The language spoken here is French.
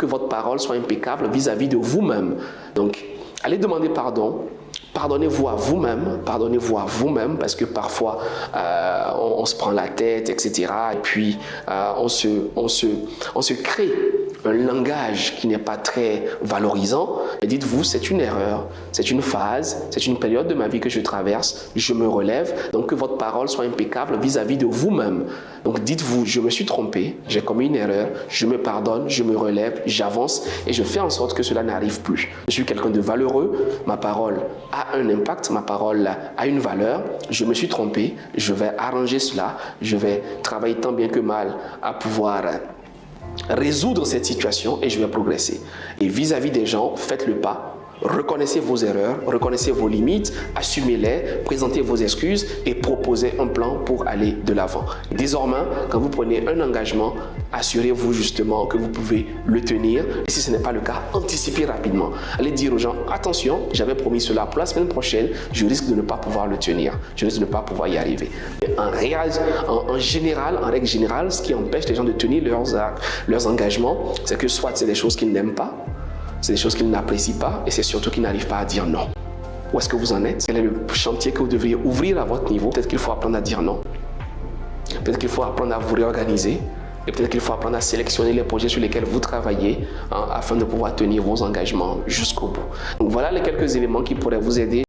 que votre parole soit impeccable vis-à-vis de vous-même. Donc, allez demander pardon. Pardonnez-vous à vous-même, parce que parfois on se prend la tête, etc. Et puis on se crée un langage qui n'est pas très valorisant. Et dites-vous, c'est une erreur, c'est une phase, c'est une période de ma vie que je traverse, je me relève. Donc que votre parole soit impeccable vis-à-vis de vous-même. Donc dites-vous, je me suis trompé, j'ai commis une erreur, je me pardonne, je me relève, j'avance et je fais en sorte que cela n'arrive plus. Je suis quelqu'un de valeureux, ma parole a un impact, ma parole a une valeur, je me suis trompé, je vais arranger cela, je vais travailler tant bien que mal à pouvoir résoudre cette situation et je vais progresser. Et vis-à-vis des gens, faites le pas. Reconnaissez vos erreurs, reconnaissez vos limites, assumez-les, présentez vos excuses et proposez un plan pour aller de l'avant. Désormais, quand vous prenez un engagement, assurez-vous justement que vous pouvez le tenir. Et si ce n'est pas le cas, anticipez rapidement. Allez dire aux gens, attention, j'avais promis cela pour la semaine prochaine, je risque de ne pas pouvoir le tenir, je risque de ne pas pouvoir y arriver. Mais en règle générale, ce qui empêche les gens de tenir leurs engagements, c'est que soit c'est des choses qu'ils n'aiment pas, c'est des choses qu'ils n'apprécient pas et c'est surtout qu'ils n'arrivent pas à dire non. Où est-ce que vous en êtes? Quel est le chantier que vous devriez ouvrir à votre niveau? Peut-être qu'il faut apprendre à dire non. Peut-être qu'il faut apprendre à vous réorganiser. Et peut-être qu'il faut apprendre à sélectionner les projets sur lesquels vous travaillez afin de pouvoir tenir vos engagements jusqu'au bout. Donc voilà les quelques éléments qui pourraient vous aider.